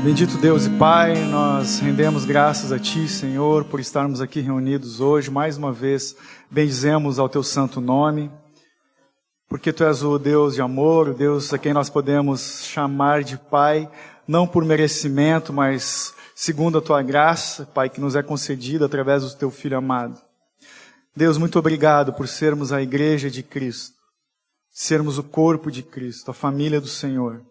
Bendito Deus e Pai, nós rendemos graças a Ti, Senhor, por estarmos aqui reunidos hoje. Mais uma vez, bendizemos ao Teu santo nome, porque Tu és o Deus de amor, o Deus a quem nós podemos chamar de Pai, não por merecimento, mas segundo a Tua graça, Pai, que nos é concedida através do Teu Filho amado. Deus, muito obrigado por sermos a igreja de Cristo, sermos o corpo de Cristo, a família do Senhor.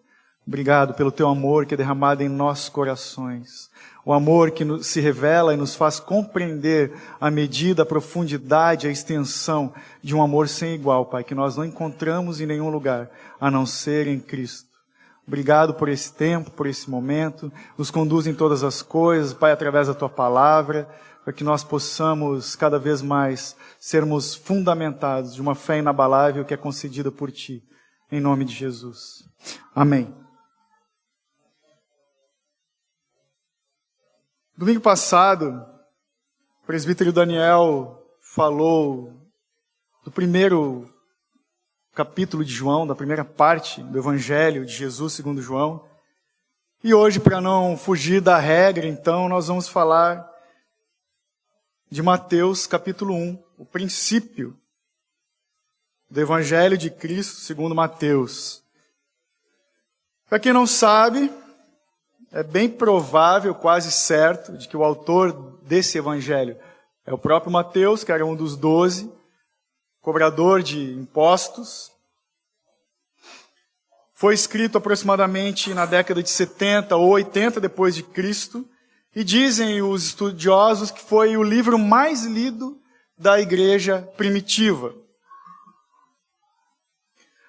Obrigado pelo Teu amor que é derramado em nossos corações. O amor que se revela e nos faz compreender a medida, a profundidade, a extensão de um amor sem igual, Pai, que nós não encontramos em nenhum lugar, a não ser em Cristo. Obrigado por esse tempo, por esse momento. Nos conduz em todas as coisas, Pai, através da Tua palavra, para que nós possamos cada vez mais sermos fundamentados de uma fé inabalável que é concedida por Ti. Em nome de Jesus. Amém. Domingo passado, o presbítero Daniel falou do primeiro capítulo de João, da primeira parte do Evangelho de Jesus segundo João. E hoje, para não fugir da regra, então, nós vamos falar de Mateus capítulo 1, o princípio do Evangelho de Cristo segundo Mateus. Para quem não sabe, é bem provável, quase certo, de que o autor desse evangelho é o próprio Mateus, que era um dos 12, cobrador de impostos. Foi escrito aproximadamente na década de 70 ou 80 depois de Cristo, e dizem os estudiosos que foi o livro mais lido da igreja primitiva.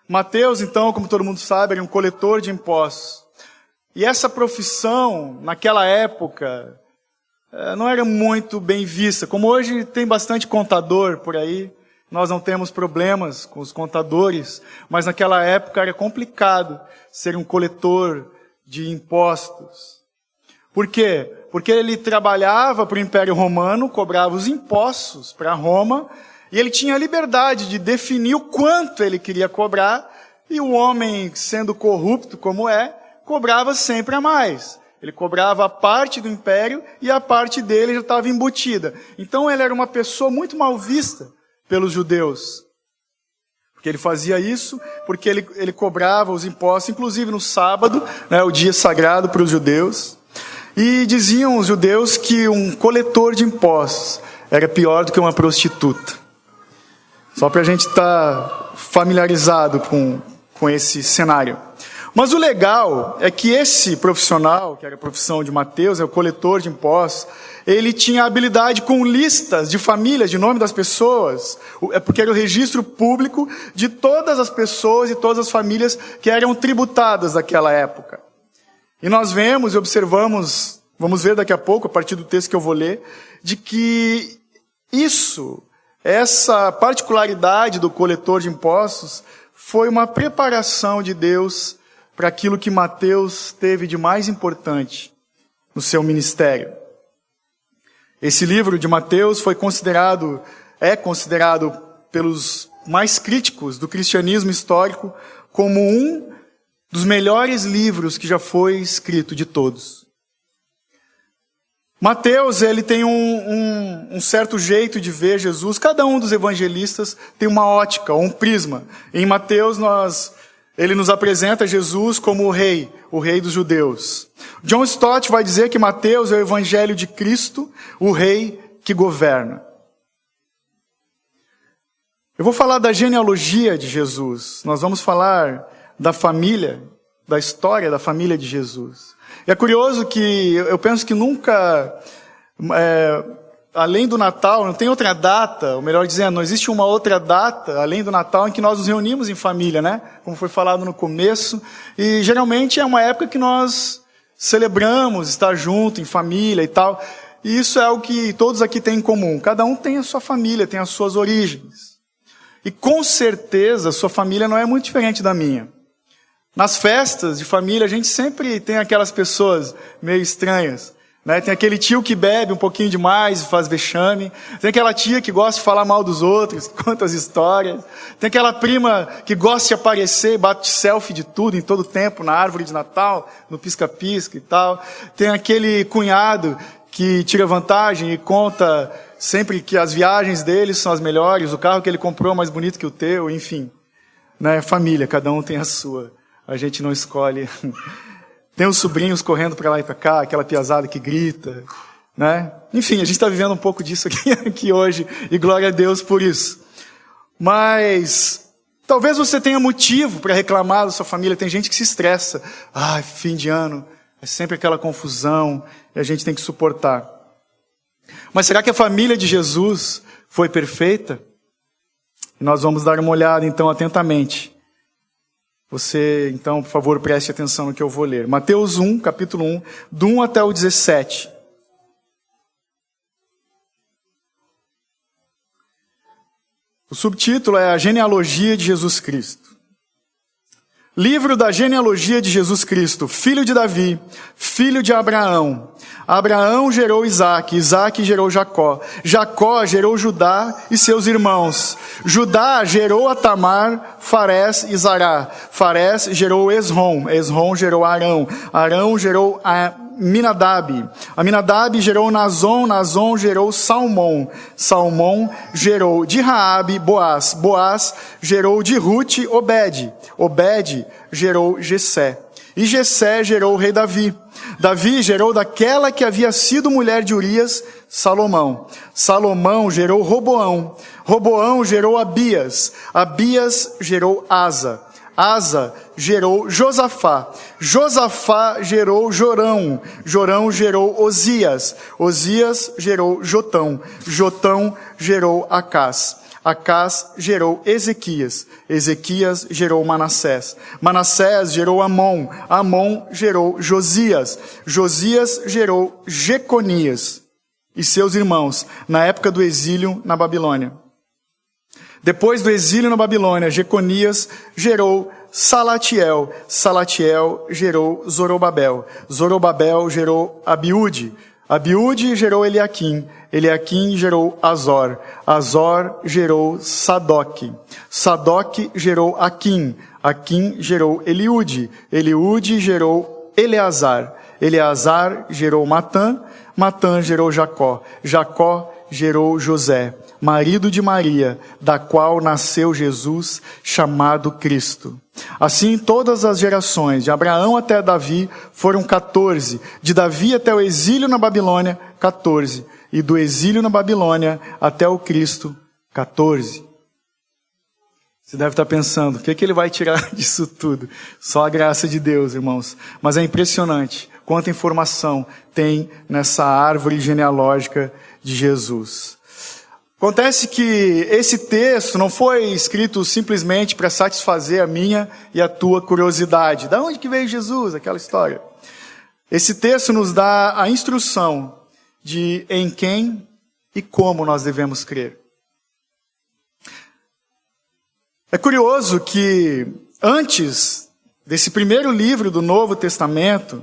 Mateus, então, como todo mundo sabe, era um coletor de impostos. E essa profissão, naquela época, não era muito bem vista. Como hoje tem bastante contador por aí, nós não temos problemas com os contadores, mas naquela época era complicado ser um coletor de impostos. Por quê? Porque ele trabalhava para o Império Romano, cobrava os impostos para Roma, e ele tinha a liberdade de definir o quanto ele queria cobrar, e o homem, sendo corrupto como cobrava sempre a mais. Ele cobrava a parte do império e a parte dele já estava embutida. Então ele era uma pessoa muito mal vista pelos judeus. Porque ele fazia isso, porque ele cobrava os impostos, inclusive no sábado, o dia sagrado para os judeus. E diziam os judeus que um coletor de impostos era pior do que uma prostituta. Só para a gente estar familiarizado com esse cenário. Mas o legal é que esse profissional, que era a profissão de Mateus, é o coletor de impostos, ele tinha habilidade com listas de famílias, de nome das pessoas, porque era o registro público de todas as pessoas e todas as famílias que eram tributadas naquela época. E nós vemos e observamos, vamos ver daqui a pouco, a partir do texto que eu vou ler, de que essa particularidade do coletor de impostos foi uma preparação de Deus para aquilo que Mateus teve de mais importante no seu ministério. Esse livro de Mateus é considerado pelos mais críticos do cristianismo histórico como um dos melhores livros que já foi escrito de todos. Mateus, ele tem um certo jeito de ver Jesus. Cada um dos evangelistas tem uma ótica, ou um prisma. Em Mateus, ele nos apresenta Jesus como o rei dos judeus. John Stott vai dizer que Mateus é o evangelho de Cristo, o rei que governa. Eu vou falar da genealogia de Jesus. Nós vamos falar da família, da história da família de Jesus. E é curioso que eu penso que nunca, além do Natal, não tem outra data, ou melhor dizendo, não existe uma outra data, além do Natal, em que nós nos reunimos em família, né? Como foi falado no começo. E geralmente é uma época que nós celebramos estar junto, em família e tal. E isso é algo que todos aqui têm em comum. Cada um tem a sua família, tem as suas origens. E com certeza a sua família não é muito diferente da minha. Nas festas de família, a gente sempre tem aquelas pessoas meio estranhas. né? Tem aquele tio que bebe um pouquinho demais e faz vexame. Tem aquela tia que gosta de falar mal dos outros, conta as histórias. Tem aquela prima que gosta de aparecer, bate selfie de tudo, em todo tempo, na árvore de Natal, no pisca-pisca e tal. Tem aquele cunhado que tira vantagem e conta sempre que as viagens dele são as melhores, o carro que ele comprou é mais bonito que o teu, enfim. Né? Família, cada um tem a sua. A gente não escolhe. Tem os sobrinhos correndo para lá e para cá, aquela piazada que grita, né? Enfim, a gente está vivendo um pouco disso aqui hoje, e glória a Deus por isso. Mas talvez você tenha motivo para reclamar da sua família. Tem gente que se estressa. Fim de ano, é sempre aquela confusão, e a gente tem que suportar. Mas será que a família de Jesus foi perfeita? E nós vamos dar uma olhada então atentamente. Você, então, por favor, preste atenção no que eu vou ler. Mateus 1, capítulo 1, do 1 até o 17. O subtítulo é A Genealogia de Jesus Cristo. Livro da genealogia de Jesus Cristo, filho de Davi, filho de Abraão. Abraão gerou Isaque, Isaque gerou Jacó. Jacó gerou Judá e seus irmãos. Judá gerou a Tamar, Farés e Zará. Farés gerou Esrom, Esrom gerou Arão. Arão gerou Aminadab. Aminadab gerou Nazon, Nazon gerou Salmão. Salmão gerou de Raabe, Boaz. Boaz gerou de Rute, Obed. Obed gerou Jessé. E Jessé gerou o rei Davi. Davi gerou daquela que havia sido mulher de Urias, Salomão. Salomão gerou Roboão. Roboão gerou Abias. Abias gerou Asa. Asa gerou Josafá. Josafá gerou Jorão. Jorão gerou Osias. Osias gerou Jotão. Jotão gerou Acás. Acás gerou Ezequias. Ezequias gerou Manassés. Manassés gerou Amon. Amon gerou Josias. Josias gerou Jeconias e seus irmãos, na época do exílio na Babilônia. Depois do exílio na Babilônia, Jeconias gerou Salatiel. Salatiel gerou Zorobabel. Zorobabel gerou Abiúde. Abiúde gerou Eliaquim. Eliaquim gerou Azor. Azor gerou Sadoc. Sadoc gerou Aquim. Aquim gerou Eliúde. Eliúde gerou Eleazar. Eleazar gerou Matã. Matã gerou Jacó. Jacó gerou José, marido de Maria, da qual nasceu Jesus, chamado Cristo. Assim, todas as gerações, de Abraão até Davi, foram 14. De Davi até o exílio na Babilônia, 14. E do exílio na Babilônia até o Cristo, 14. Você deve estar pensando, o que ele vai tirar disso tudo? Só a graça de Deus, irmãos. Mas é impressionante quanta informação tem nessa árvore genealógica de Jesus. Acontece que esse texto não foi escrito simplesmente para satisfazer a minha e a tua curiosidade. Da onde que veio Jesus? Aquela história. Esse texto nos dá a instrução de em quem e como nós devemos crer. É curioso que antes desse primeiro livro do Novo Testamento,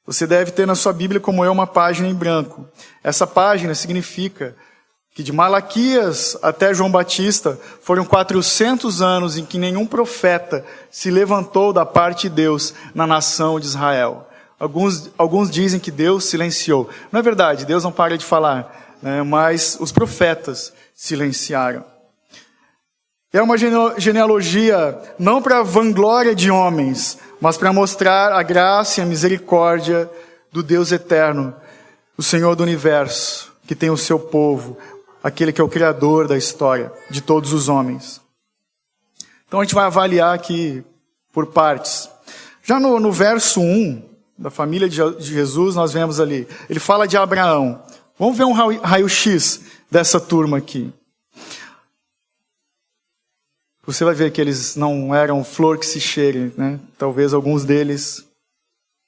você deve ter na sua Bíblia, como eu, uma página em branco. Essa página significa que de Malaquias até João Batista foram 400 anos em que nenhum profeta se levantou da parte de Deus na nação de Israel. Alguns dizem que Deus silenciou. Não é verdade, Deus não para de falar, né? Mas os profetas silenciaram. É uma genealogia não para vanglória de homens, mas para mostrar a graça e a misericórdia do Deus eterno, o Senhor do universo, que tem o seu povo, aquele que é o Criador da história, de todos os homens. Então a gente vai avaliar aqui por partes. Já no verso 1, da família de Jesus, nós vemos ali, ele fala de Abraão. Vamos ver um raio-x dessa turma aqui. Você vai ver que eles não eram flor que se cheire, né? Talvez alguns deles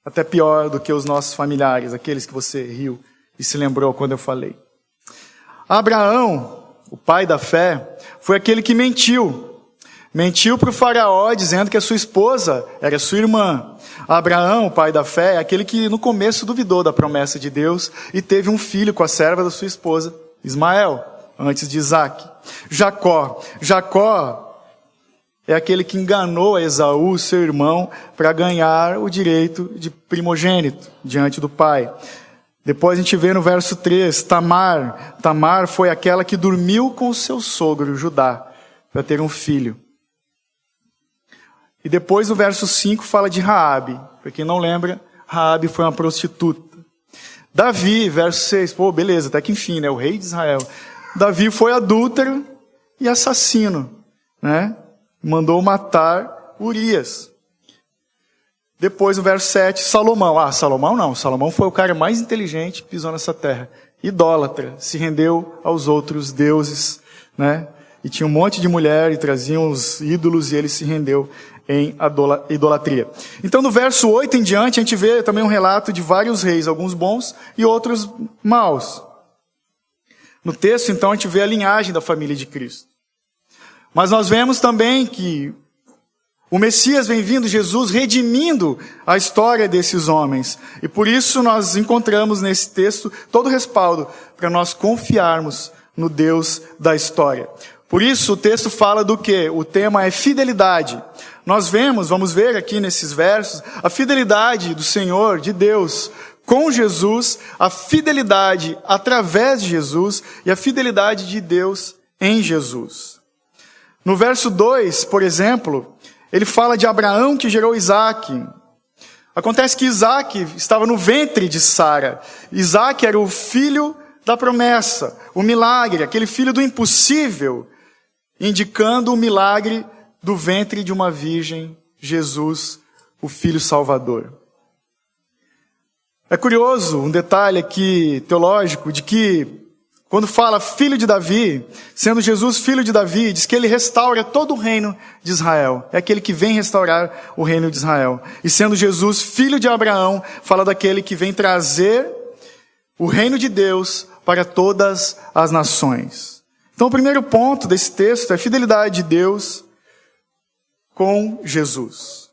até pior do que os nossos familiares, aqueles que você riu e se lembrou quando eu falei. Abraão, o pai da fé, foi aquele que mentiu. Mentiu para o faraó, dizendo que a sua esposa era sua irmã. Abraão, o pai da fé, é aquele que no começo duvidou da promessa de Deus e teve um filho com a serva da sua esposa, Ismael, antes de Isaque. Jacó é aquele que enganou a Esaú, seu irmão, para ganhar o direito de primogênito diante do pai. Depois a gente vê no verso 3, Tamar. Tamar foi aquela que dormiu com o seu sogro, Judá, para ter um filho. E depois o verso 5 fala de Raabe. Para quem não lembra, Raabe foi uma prostituta. Davi, verso 6, beleza, até que enfim, né? O rei de Israel. Davi foi adúltero e assassino, né? Mandou matar Urias. Depois, no verso 7, Salomão. Salomão não. Salomão foi o cara mais inteligente que pisou nessa terra. Idólatra. Se rendeu aos outros deuses, né? E tinha um monte de mulher e traziam os ídolos e ele se rendeu em idolatria. Então, no verso 8 em diante, a gente vê também um relato de vários reis, alguns bons e outros maus. No texto, então, a gente vê a linhagem da família de Cristo. Mas nós vemos também que o Messias vem vindo, Jesus, redimindo a história desses homens. E por isso nós encontramos nesse texto todo o respaldo para nós confiarmos no Deus da história. Por isso o texto fala do quê? O tema é fidelidade. Nós vamos ver aqui nesses versos, a fidelidade do Senhor, de Deus, com Jesus, a fidelidade através de Jesus e a fidelidade de Deus em Jesus. No verso 2, por exemplo, ele fala de Abraão que gerou Isaque. Acontece que Isaque estava no ventre de Sara. Isaque era o filho da promessa, o milagre, aquele filho do impossível, indicando o milagre do ventre de uma virgem, Jesus, o Filho Salvador. É curioso um detalhe aqui teológico de que quando fala filho de Davi, sendo Jesus filho de Davi, diz que ele restaura todo o reino de Israel. É aquele que vem restaurar o reino de Israel. E sendo Jesus filho de Abraão, fala daquele que vem trazer o reino de Deus para todas as nações. Então o primeiro ponto desse texto é a fidelidade de Deus com Jesus.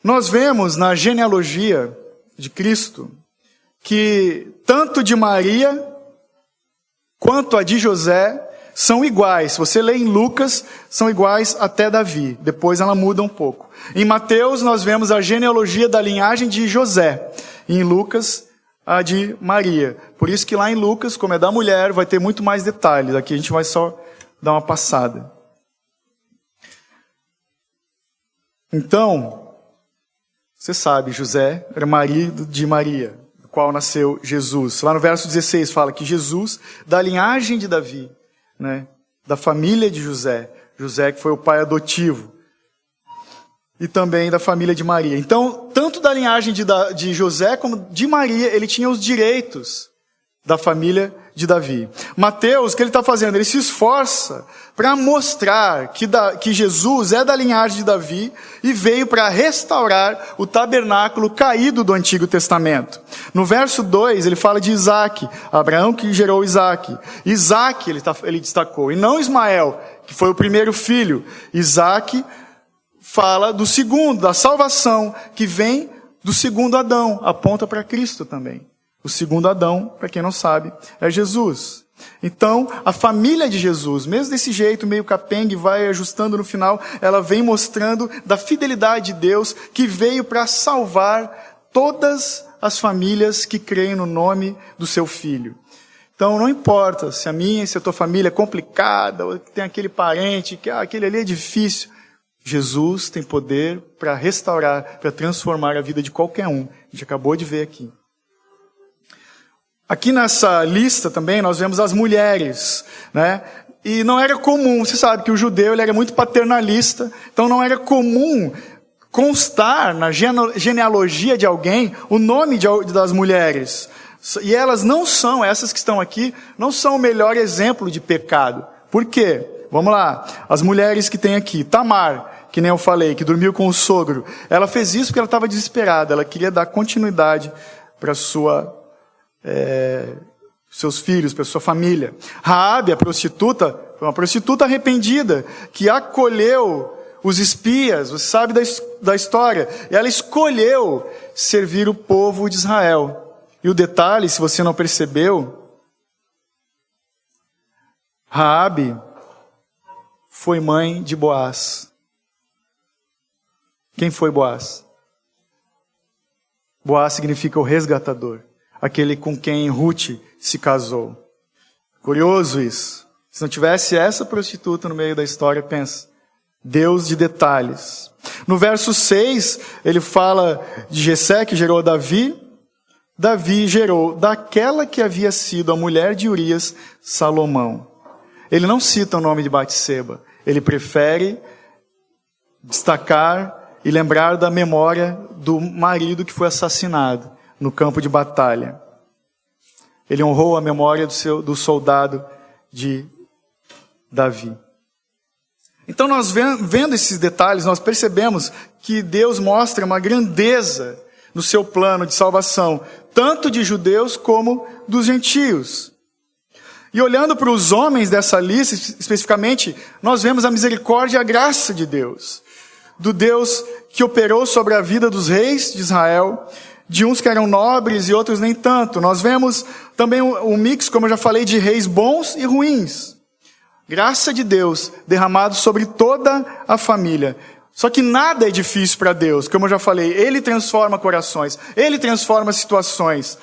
Nós vemos na genealogia de Cristo que tanto de Maria quanto a de José são iguais. Se você lê em Lucas, são iguais até Davi. Depois ela muda um pouco. Em Mateus nós vemos a genealogia da linhagem de José. Em Lucas, a de Maria. Por isso que lá em Lucas, como é da mulher, vai ter muito mais detalhes. Aqui a gente vai só dar uma passada. Então, você sabe, José era marido de Maria, do qual nasceu Jesus. Lá no verso 16 fala que Jesus, da linhagem de Davi, né, da família de José, José que foi o pai adotivo, e também da família de Maria. Então, tanto da linhagem de José como de Maria, ele tinha os direitos da família de Davi. Mateus, o que ele está fazendo? Ele se esforça para mostrar que Jesus é da linhagem de Davi e veio para restaurar o tabernáculo caído do Antigo Testamento. No verso 2, ele fala de Isaque, Abraão que gerou Isaque. Isaque, ele destacou, e não Ismael, que foi o primeiro filho. Isaque fala do segundo, da salvação, que vem do segundo Adão, aponta para Cristo também. O segundo Adão, para quem não sabe, é Jesus. Então, a família de Jesus, mesmo desse jeito meio capenga, vai ajustando no final, ela vem mostrando da fidelidade de Deus que veio para salvar todas as famílias que creem no nome do seu Filho. Então, não importa se a minha e se a tua família é complicada, ou tem aquele parente, que aquele ali é difícil. Jesus tem poder para restaurar, para transformar a vida de qualquer um. A gente acabou de ver aqui. Aqui nessa lista também nós vemos as mulheres, né? E não era comum, você sabe que o judeu ele era muito paternalista, então não era comum constar na genealogia de alguém o nome das mulheres. E elas não são, essas que estão aqui, não são o melhor exemplo de pecado. Por quê? Vamos lá, as mulheres que tem aqui, Tamar, que nem eu falei, que dormiu com o sogro, ela fez isso porque ela estava desesperada, ela queria dar continuidade para seus filhos, para sua família. Raabe, a prostituta, foi uma prostituta arrependida, que acolheu os espias, você sabe da história. E ela escolheu servir o povo de Israel. E o detalhe, se você não percebeu, Raabe foi mãe de Boaz. Quem foi Boaz? Boaz significa o resgatador, aquele com quem Ruth se casou. Curioso isso. Se não tivesse essa prostituta no meio da história, pensa, Deus de detalhes. No verso 6, ele fala de Jessé, que gerou Davi. Davi gerou daquela que havia sido a mulher de Urias, Salomão. Ele não cita o nome de Batseba. Ele prefere destacar e lembrar da memória do marido que foi assassinado no campo de batalha. Ele honrou a memória do soldado de Davi. Então nós vendo esses detalhes, nós percebemos que Deus mostra uma grandeza no seu plano de salvação, tanto de judeus como dos gentios. E olhando para os homens dessa lista, especificamente, nós vemos a misericórdia e a graça de Deus. Do Deus que operou sobre a vida dos reis de Israel, de uns que eram nobres e outros nem tanto. Nós vemos também um mix, como eu já falei, de reis bons e ruins. Graça de Deus derramado sobre toda a família. Só que nada é difícil para Deus, como eu já falei. Ele transforma corações, Ele transforma situações,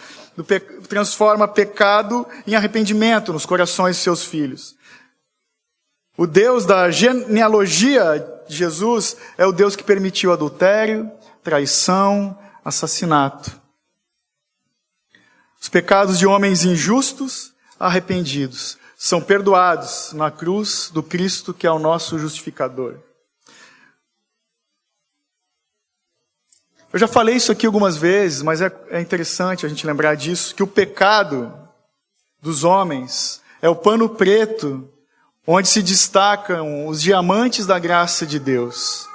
transforma pecado em arrependimento nos corações de seus filhos. O Deus da genealogia de Jesus é o Deus que permitiu adultério, traição, assassinato. Os pecados de homens injustos, arrependidos, são perdoados na cruz do Cristo, que é o nosso justificador. Eu já falei isso aqui algumas vezes, mas é interessante a gente lembrar disso, que o pecado dos homens é o pano preto onde se destacam os diamantes da graça de Deus.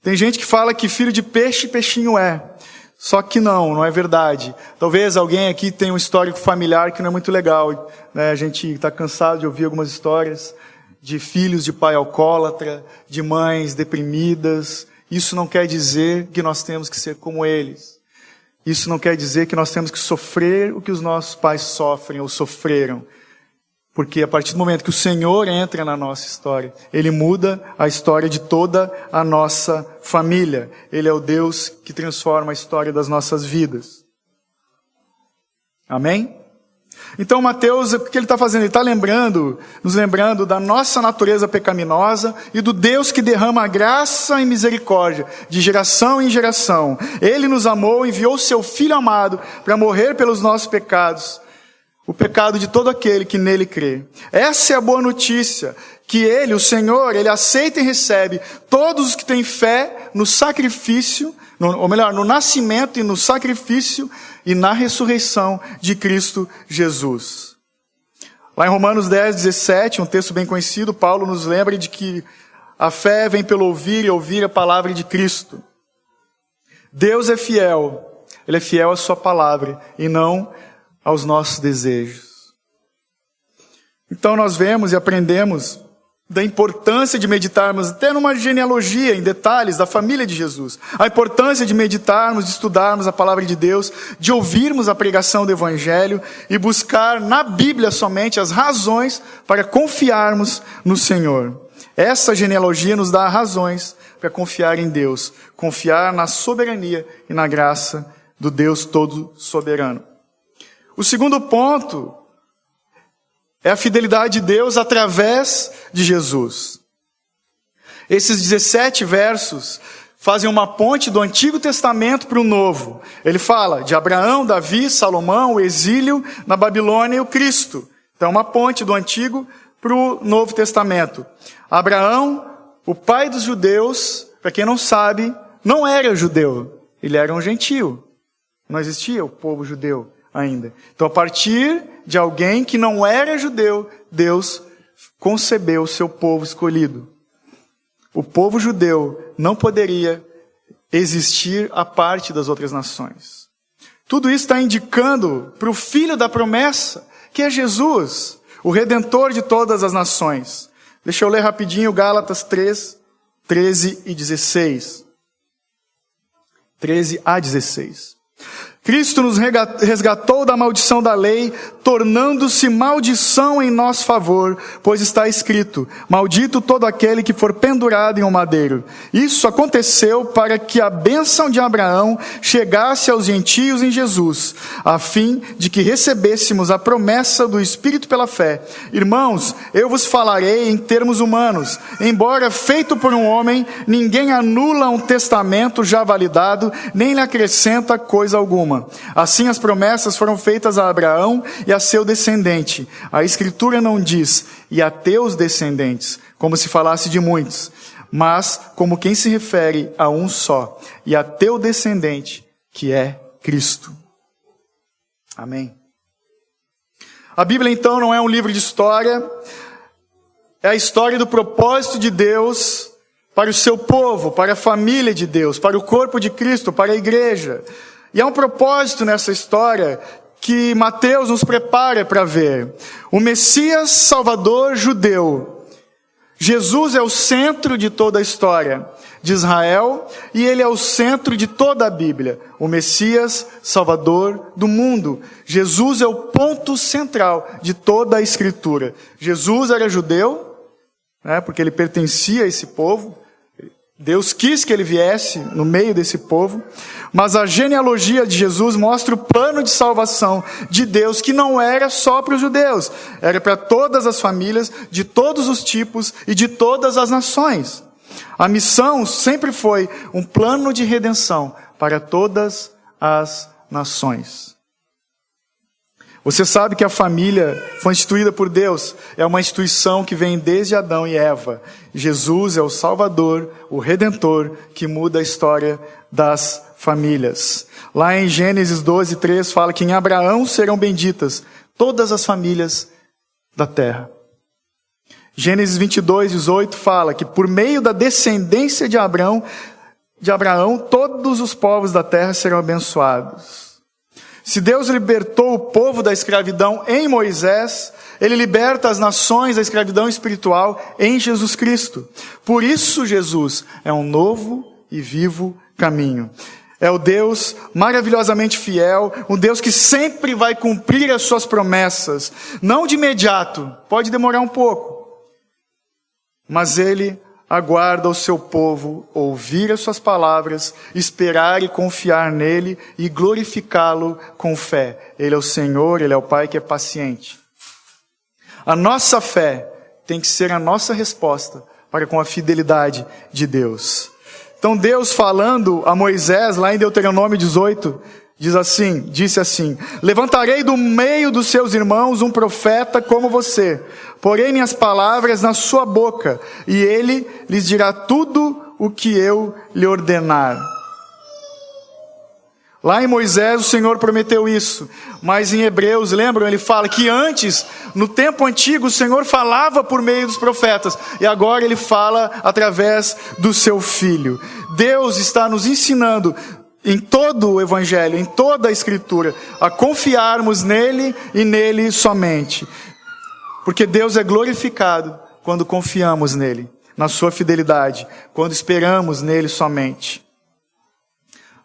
Tem gente que fala que filho de peixe, peixinho é. Só que não é verdade. Talvez alguém aqui tenha um histórico familiar que não é muito legal, né? A gente está cansado de ouvir algumas histórias de filhos de pai alcoólatra, de mães deprimidas. Isso não quer dizer que nós temos que ser como eles. Isso não quer dizer que nós temos que sofrer o que os nossos pais sofrem ou sofreram. Porque a partir do momento que o Senhor entra na nossa história, Ele muda a história de toda a nossa família. Ele é o Deus que transforma a história das nossas vidas. Amém? Então Mateus, o que ele está fazendo? Ele está nos lembrando da nossa natureza pecaminosa e do Deus que derrama graça e misericórdia de geração em geração. Ele nos amou, enviou seu Filho amado para morrer pelos nossos pecados. O pecado de todo aquele que nele crê. Essa é a boa notícia, que Ele, o Senhor, Ele aceita e recebe todos os que têm fé no sacrifício, no nascimento e no sacrifício e na ressurreição de Cristo Jesus. Lá em Romanos 10, 17, um texto bem conhecido, Paulo nos lembra de que a fé vem pelo ouvir e ouvir a palavra de Cristo. Deus é fiel, Ele é fiel à sua palavra e não aos nossos desejos. Então nós vemos e aprendemos da importância de meditarmos até numa genealogia, em detalhes, da família de Jesus. A importância de meditarmos, de estudarmos a palavra de Deus, de ouvirmos a pregação do Evangelho e buscar na Bíblia somente as razões para confiarmos no Senhor. Essa genealogia nos dá razões para confiar em Deus, confiar na soberania e na graça do Deus todo soberano. O segundo ponto é a fidelidade de Deus através de Jesus. Esses 17 versos fazem uma ponte do Antigo Testamento para o Novo. Ele fala de Abraão, Davi, Salomão, o exílio na Babilônia e o Cristo. Então, uma ponte do Antigo para o Novo Testamento. Abraão, o pai dos judeus, para quem não sabe, não era judeu. Ele era um gentio. Não existia o povo judeu ainda. Então, a partir de alguém que não era judeu, Deus concebeu o seu povo escolhido. O povo judeu não poderia existir à parte das outras nações. Tudo isso está indicando para o Filho da promessa, que é Jesus, o Redentor de todas as nações. Deixa eu ler rapidinho Gálatas 3, 13 e 16. 13 a 16. Cristo nos resgatou da maldição da lei, tornando-se maldição em nosso favor, pois está escrito: maldito todo aquele que for pendurado em um madeiro. Isso aconteceu para que a bênção de Abraão chegasse aos gentios em Jesus, a fim de que recebêssemos a promessa do Espírito pela fé. Irmãos, eu vos falarei em termos humanos. Embora feito por um homem, ninguém anula um testamento já validado, nem lhe acrescenta coisa alguma. Assim as promessas foram feitas a Abraão e a seu descendente. A Escritura não diz, e a teus descendentes, como se falasse de muitos, mas como quem se refere a um só, e a teu descendente, que é Cristo. Amém. A Bíblia então não é um livro de história, é a história do propósito de Deus para o seu povo, para a família de Deus, para o corpo de Cristo, para a igreja. E há um propósito nessa história que Mateus nos prepara para ver. O Messias Salvador judeu. Jesus é o centro de toda a história de Israel e ele é o centro de toda a Bíblia. O Messias Salvador do mundo. Jesus é o ponto central de toda a Escritura. Jesus era judeu, porque ele pertencia a esse povo. Deus quis que ele viesse no meio desse povo, mas a genealogia de Jesus mostra o plano de salvação de Deus, que não era só para os judeus, era para todas as famílias, de todos os tipos e de todas as nações. A missão sempre foi um plano de redenção para todas as nações. Você sabe que a família foi instituída por Deus, é uma instituição que vem desde Adão e Eva. Jesus é o Salvador, o Redentor, que muda a história das famílias. Lá em Gênesis 12, 3, fala que em Abraão serão benditas todas as famílias da terra. Gênesis 22, 18 fala que por meio da descendência de Abraão, todos os povos da terra serão abençoados. Se Deus libertou o povo da escravidão em Moisés, Ele liberta as nações da escravidão espiritual em Jesus Cristo. Por isso Jesus é um novo e vivo caminho. É o Deus maravilhosamente fiel, um Deus que sempre vai cumprir as suas promessas. Não de imediato, pode demorar um pouco. Mas Ele aguarda o seu povo ouvir as suas palavras, esperar e confiar nele e glorificá-lo com fé. Ele é o Senhor, Ele é o Pai que é paciente. A nossa fé tem que ser a nossa resposta para com a fidelidade de Deus. Então Deus falando a Moisés, lá em Deuteronômio 18, disse assim: levantarei do meio dos seus irmãos um profeta como você, porei minhas palavras na sua boca, e ele lhes dirá tudo o que eu lhe ordenar. Lá em Moisés o Senhor prometeu isso, mas em Hebreus, lembram? Ele fala que antes, no tempo antigo, o Senhor falava por meio dos profetas, e agora Ele fala através do seu Filho. Deus está nos ensinando em todo o Evangelho, em toda a Escritura, a confiarmos nele e nele somente. Porque Deus é glorificado quando confiamos nele, na sua fidelidade, quando esperamos nele somente.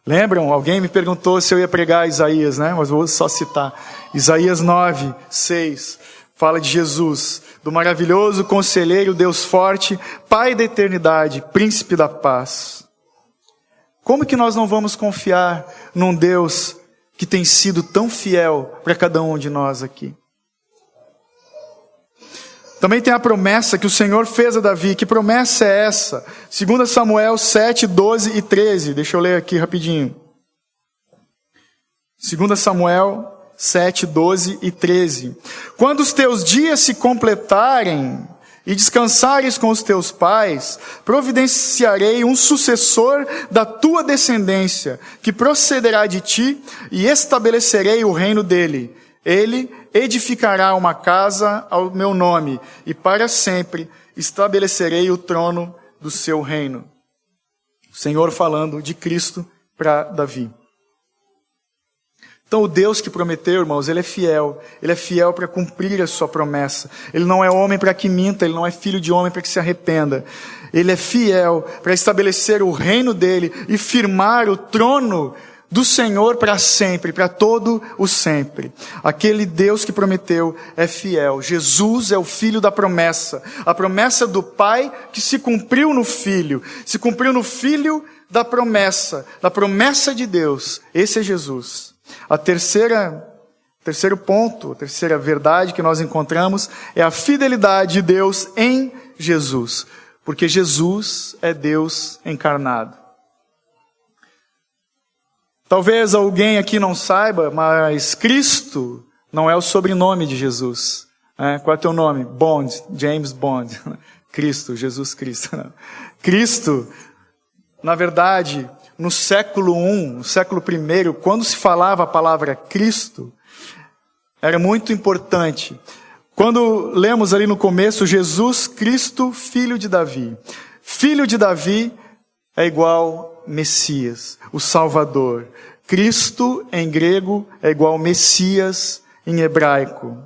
Lembram? Alguém me perguntou se eu ia pregar Isaías, né? Mas vou só citar. Isaías 9, 6, fala de Jesus, do maravilhoso conselheiro, Deus forte, Pai da eternidade, príncipe da paz. Como que nós não vamos confiar num Deus que tem sido tão fiel para cada um de nós aqui? Também tem a promessa que o Senhor fez a Davi. Que promessa é essa? 2 Samuel 7, 12 e 13. Deixa eu ler aqui rapidinho. 2 Samuel 7, 12 e 13. Quando os teus dias se completarem e descansares com os teus pais, providenciarei um sucessor da tua descendência, que procederá de ti, e estabelecerei o reino dele. Ele edificará uma casa ao meu nome, e para sempre estabelecerei o trono do seu reino. O Senhor falando de Cristo para Davi. Então o Deus que prometeu, irmãos, Ele é fiel para cumprir a sua promessa. Ele não é homem para que minta, Ele não é filho de homem para que se arrependa. Ele é fiel para estabelecer o reino dEle e firmar o trono do Senhor para sempre, para todo o sempre. Aquele Deus que prometeu é fiel. Jesus é o Filho da promessa. A promessa do Pai que se cumpriu no Filho. Se cumpriu no Filho da promessa de Deus. Esse é Jesus. Terceiro ponto, a terceira verdade que nós encontramos é a fidelidade de Deus em Jesus. Porque Jesus é Deus encarnado. Talvez alguém aqui não saiba, mas Cristo não é o sobrenome de Jesus. Qual é o teu nome? Bond, James Bond. Cristo, Jesus Cristo. Cristo, na verdade, no século I, quando se falava a palavra Cristo, era muito importante. Quando lemos ali no começo, Jesus Cristo, filho de Davi. Filho de Davi é igual Messias, o Salvador. Cristo, em grego, é igual Messias em hebraico.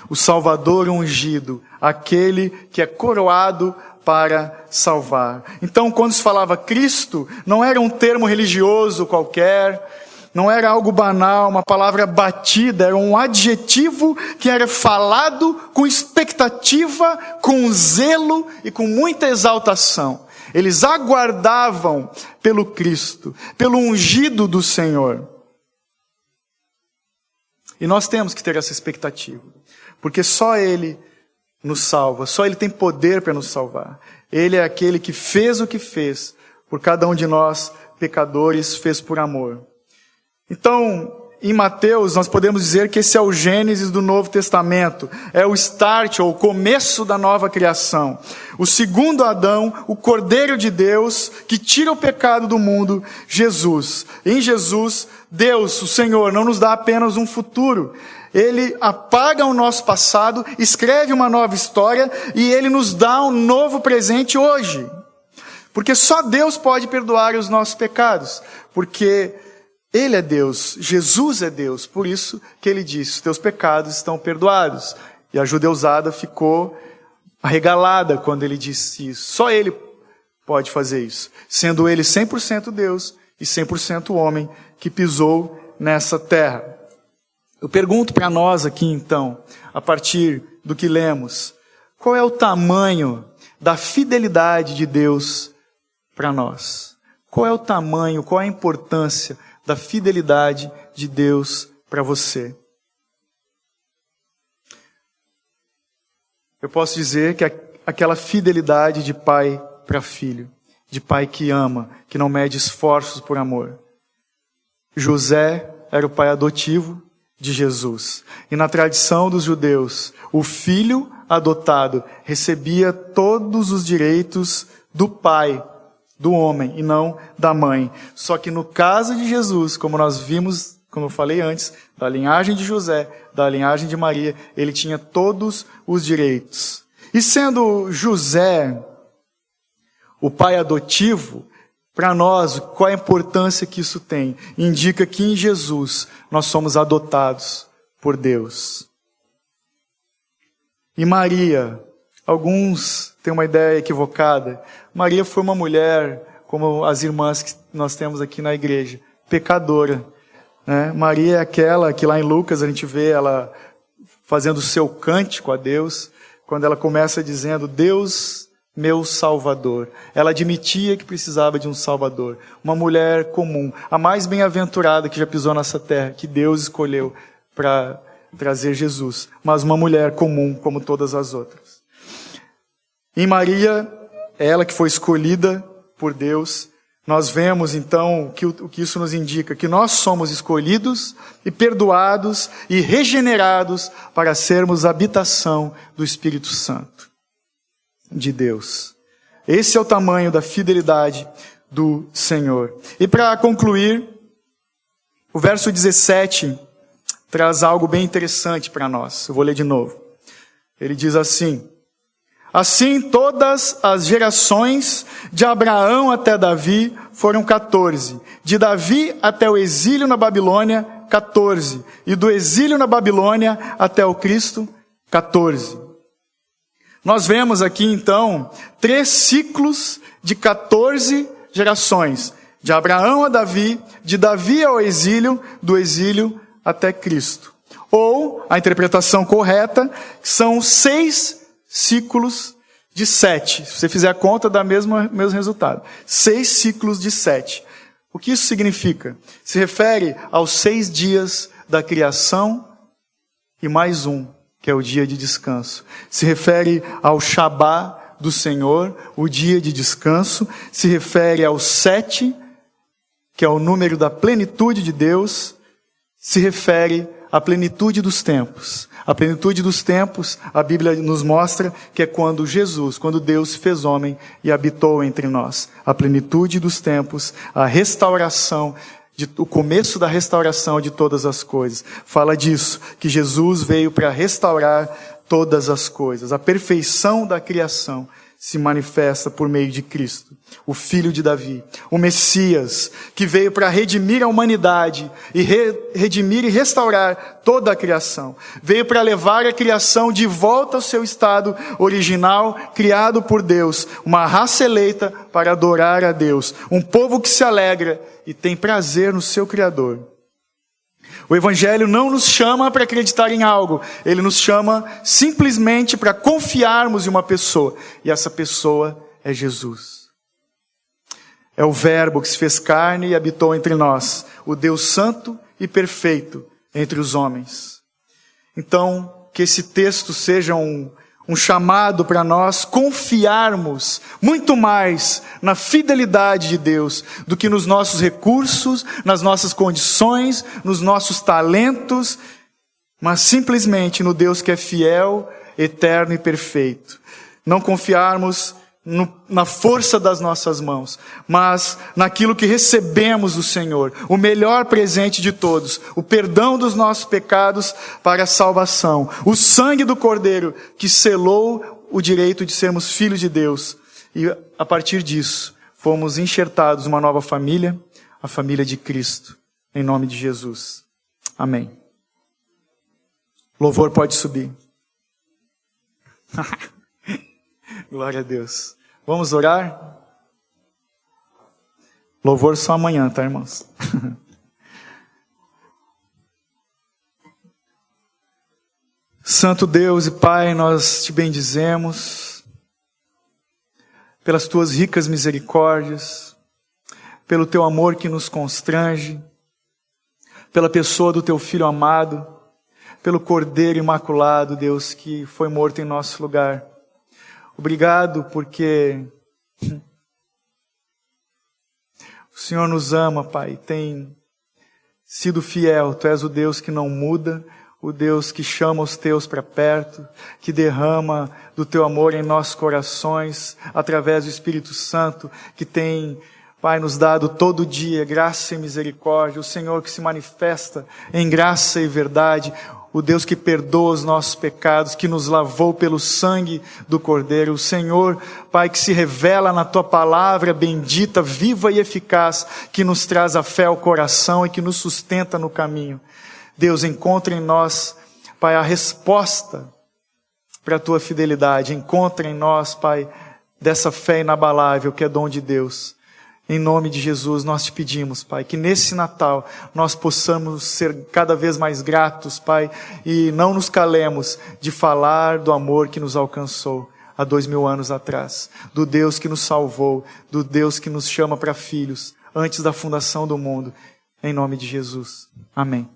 O Salvador ungido, aquele que é coroado para salvar. Então, quando se falava Cristo, não era um termo religioso qualquer, não era algo banal, uma palavra batida, era um adjetivo que era falado com expectativa, com zelo e com muita exaltação. Eles aguardavam pelo Cristo, pelo ungido do Senhor. E nós temos que ter essa expectativa, porque só Ele nos salva, só Ele tem poder para nos salvar. Ele é aquele que fez o que fez por cada um de nós, pecadores, fez por amor. Então, em Mateus, nós podemos dizer que esse é o Gênesis do Novo Testamento. É o start, ou o começo da nova criação. O segundo Adão, o Cordeiro de Deus, que tira o pecado do mundo, Jesus. Em Jesus, Deus, o Senhor, não nos dá apenas um futuro. Ele apaga o nosso passado, escreve uma nova história, e Ele nos dá um novo presente hoje. Porque só Deus pode perdoar os nossos pecados. Porque Ele é Deus, Jesus é Deus, por isso que Ele disse, os teus pecados estão perdoados. E a judeusada ficou arregalada quando Ele disse isso. Só Ele pode fazer isso, sendo Ele 100% Deus e 100% homem que pisou nessa terra. Eu pergunto para nós aqui então, a partir do que lemos, qual é o tamanho da fidelidade de Deus para nós? Qual é o tamanho, qual é a importância da fidelidade de Deus para você? Eu posso dizer que aquela fidelidade de pai para filho, de pai que ama, que não mede esforços por amor. José era o pai adotivo de Jesus. E na tradição dos judeus, o filho adotado recebia todos os direitos do pai, do homem, e não da mãe. Só que no caso de Jesus, como nós vimos, como eu falei antes, da linhagem de José, da linhagem de Maria, ele tinha todos os direitos. E sendo José o pai adotivo, para nós, qual a importância que isso tem? Indica que em Jesus nós somos adotados por Deus. E Maria, alguns têm uma ideia equivocada. Maria foi uma mulher, como as irmãs que nós temos aqui na igreja, pecadora. Né? Maria é aquela que lá em Lucas a gente vê ela fazendo o seu cântico a Deus, quando ela começa dizendo, Deus, meu Salvador. Ela admitia que precisava de um Salvador. Uma mulher comum, a mais bem-aventurada que já pisou nessa terra, que Deus escolheu para trazer Jesus. Mas uma mulher comum, como todas as outras. Em Maria, ela que foi escolhida por Deus, nós vemos então o que isso nos indica, que nós somos escolhidos e perdoados e regenerados para sermos habitação do Espírito Santo de Deus. Esse é o tamanho da fidelidade do Senhor. E para concluir, o verso 17 traz algo bem interessante para nós. Eu vou ler de novo. Ele diz assim, assim todas as gerações de Abraão até Davi foram 14. De Davi até o exílio na Babilônia, 14. E do exílio na Babilônia até o Cristo, 14. Nós vemos aqui, então, 3 ciclos de 14 gerações. De Abraão a Davi, de Davi ao exílio, do exílio até Cristo. Ou, a interpretação correta, são 6 ciclos de 7. Se você fizer a conta, dá mesmo resultado. 6 ciclos de 7. O que isso significa? Se refere aos 6 dias da criação e mais um, que é o dia de descanso. Se refere ao Shabá do Senhor, o dia de descanso. Se refere ao 7, que é o número da plenitude de Deus. Se refere à plenitude dos tempos. A plenitude dos tempos, a Bíblia nos mostra que é quando Deus se fez homem e habitou entre nós. A plenitude dos tempos, a restauração, o começo da restauração de todas as coisas. Fala disso, que Jesus veio para restaurar todas as coisas. A perfeição da criação se manifesta por meio de Cristo, o Filho de Davi, o Messias, que veio para redimir a humanidade e redimir e restaurar toda a criação. Veio para levar a criação de volta ao seu estado original, criado por Deus, uma raça eleita para adorar a Deus, um povo que se alegra e tem prazer no seu Criador. O Evangelho não nos chama para acreditar em algo, ele nos chama simplesmente para confiarmos em uma pessoa, e essa pessoa é Jesus. É o Verbo que se fez carne e habitou entre nós, o Deus santo e perfeito entre os homens. Então, que esse texto seja um chamado para nós confiarmos muito mais na fidelidade de Deus do que nos nossos recursos, nas nossas condições, nos nossos talentos, mas simplesmente no Deus que é fiel, eterno e perfeito. Não confiarmos na força das nossas mãos, mas naquilo que recebemos do Senhor, o melhor presente de todos, o perdão dos nossos pecados para a salvação, o sangue do Cordeiro que selou o direito de sermos filhos de Deus, e a partir disso fomos enxertados numa nova família, a família de Cristo, em nome de Jesus. Amém. Louvor pode subir. Glória a Deus. Vamos orar? Louvor só amanhã, tá, irmãos? Santo Deus e Pai, nós te bendizemos pelas tuas ricas misericórdias, pelo teu amor que nos constrange, pela pessoa do teu Filho amado, pelo Cordeiro imaculado, Deus, que foi morto em nosso lugar. Obrigado porque o Senhor nos ama, Pai, tem sido fiel. Tu és o Deus que não muda, o Deus que chama os teus para perto, que derrama do teu amor em nossos corações, através do Espírito Santo, que tem, Pai, nos dado todo dia graça e misericórdia, o Senhor que se manifesta em graça e verdade, o Deus que perdoa os nossos pecados, que nos lavou pelo sangue do Cordeiro. O Senhor, Pai, que se revela na Tua palavra bendita, viva e eficaz, que nos traz a fé ao coração e que nos sustenta no caminho. Deus, encontra em nós, Pai, a resposta para a Tua fidelidade. Encontra em nós, Pai, dessa fé inabalável que é dom de Deus. Em nome de Jesus, nós te pedimos, Pai, que nesse Natal nós possamos ser cada vez mais gratos, Pai, e não nos calemos de falar do amor que nos alcançou há 2000 anos atrás, do Deus que nos salvou, do Deus que nos chama para filhos, antes da fundação do mundo. Em nome de Jesus. Amém.